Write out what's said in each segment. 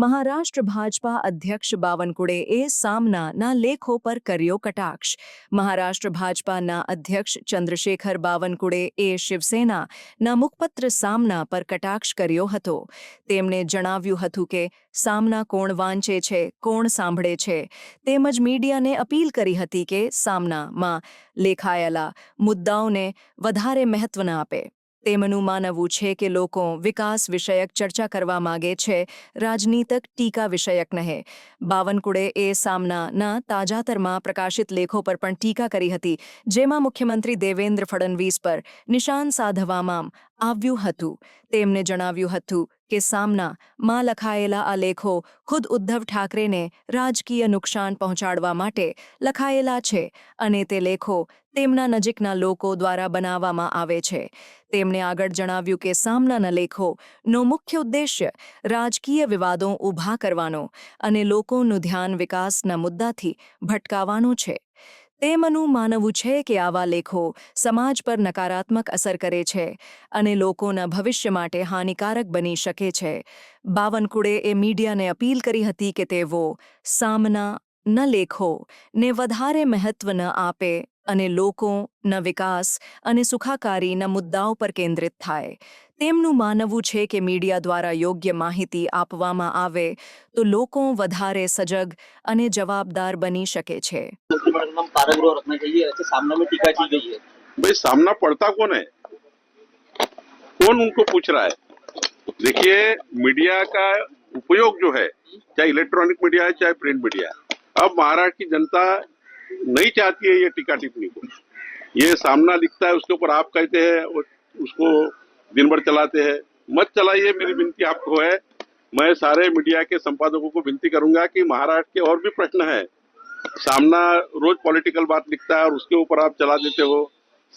મહારાષ્ટ્ર ભાજપા અધ્યક્ષ બાવનકુળેએ સામનાના લેખો પર કર્યો કટાક્ષ. મહારાષ્ટ્ર ભાજપાના અધ્યક્ષ ચંદ્રશેખર બાવનકુળેએ શિવસેનાના મુખપત્ર સામના પર કટાક્ષ કર્યો હતો. તેમણે જણાવ્યું હતું કે સામના કોણ વાંચે છે, કોણ સાંભળે છે, તેમજ મીડિયાને અપીલ કરી હતી કે સામનામાં લેખાયેલા મુદ્દાઓને વધારે મહત્વ ન આપે. તેમનું માનવું છે કે લોકો વિકાસ વિષયક ચર્ચા કરવા માગે છે, રાજનીતિક ટીકા વિષયક નહીં. બાવનકુળેએ સામનાના તાજેતરમાં પ્રકાશિત લેખો પર પણ ટીકા કરી હતી, જેમાં મુખ્યમંત્રી દેવેન્દ્ર ફડણવીસ પર નિશાન સાધવામાં આવ્યું હતું. તેમણે જણાવ્યું હતું કે સામનામાં લખાયેલા આ લેખો ખુદ ઉદ્ધવ ઠાકરેને રાજકીય નુકસાન પહોંચાડવા માટે લખાયેલા છે અને તે લેખો તેમના નજીકના લોકો દ્વારા બનાવવામાં આવે છે. તેમણે આગળ જણાવ્યું કે સામનાના લેખોનો મુખ્ય ઉદ્દેશ્ય રાજકીય વિવાદો ઊભા કરવાનો અને લોકોનું ધ્યાન વિકાસના મુદ્દાથી ભટકાવવાનું છે. તેમનું માનવું છે કે આવા લેખો સમાજ પર નકારાત્મક અસર કરે છે અને લોકોના ભવિષ્ય માટે હાનિકારક બની શકે છે. બાવનકુળેએ મીડિયાને અપીલ કરી હતી કે તેઓ સામનાના લેખોને વધારે મહત્વ ન આપે અને લોકોના વિકાસ અને સુખાકારીના મુદ્દાઓ પર કેન્દ્રિત થાય. તેમનું માનવું છે કે મીડિયા દ્વારા યોગ્ય માહિતી આપવામાં આવે તો લોકો વધારે સજગ અને જવાબદાર બની શકે છે. भाई सामना पढ़ता कौन है, कौन उनको पूछ रहा है? देखिए, मीडिया का उपयोग जो है, चाहे इलेक्ट्रॉनिक मीडिया है चाहे प्रिंट मीडिया है, अब महाराष्ट्र की जनता नहीं चाहती है ये टीका टिप्पणी को. ये सामना लिखता है, उसके ऊपर आप कहते हैं, उसको दिन भर चलाते हैं. मत चलाइए, मेरी विनती आपको है. मैं सारे मीडिया के संपादकों को विनती करूंगा कि महाराष्ट्र के और भी प्रश्न है. सामना रोज पॉलिटिकल बात लिखता है और उसके ऊपर आप चला देते हो.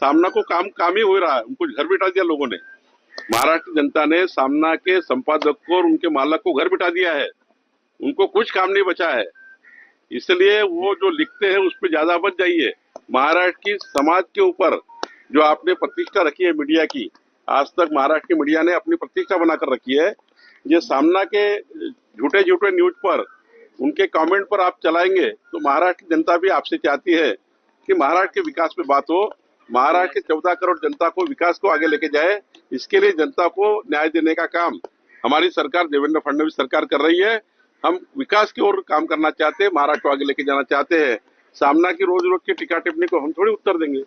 सामना को काम ही हो रहा है, उनको घर बिठा दिया लोगों ने. महाराष्ट्र जनता ने सामना के संपादक को और उनके मालक को घर बिठा दिया है. उनको कुछ काम नहीं बचा है. इसलिए वो जो लिखते हैं उस पर ज्यादा मत जाइए. महाराष्ट्र की समाज के ऊपर जो आपने प्रतिष्ठा रखी है मीडिया की, आज तक महाराष्ट्र की मीडिया ने अपनी प्रतिष्ठा बनाकर रखी है. ये सामना के झूठे झूठे न्यूज पर, उनके कमेंट पर आप चलाएंगे तो महाराष्ट्र की जनता भी आपसे चाहती है कि महाराष्ट्र के विकास पे बात हो. महाराष्ट्र के 14 करोड़ जनता को विकास को आगे लेके जाए. इसके लिए जनता को न्याय देने का काम हमारी सरकार, देवेंद्र फडणवीस सरकार कर रही है. हम विकास की ओर काम करना चाहते हैं, महाराष्ट्र को आगे लेके जाना चाहते हैं. सामना की रोज रोज की टीका टिप्पणी को हम थोड़ी उत्तर देंगे.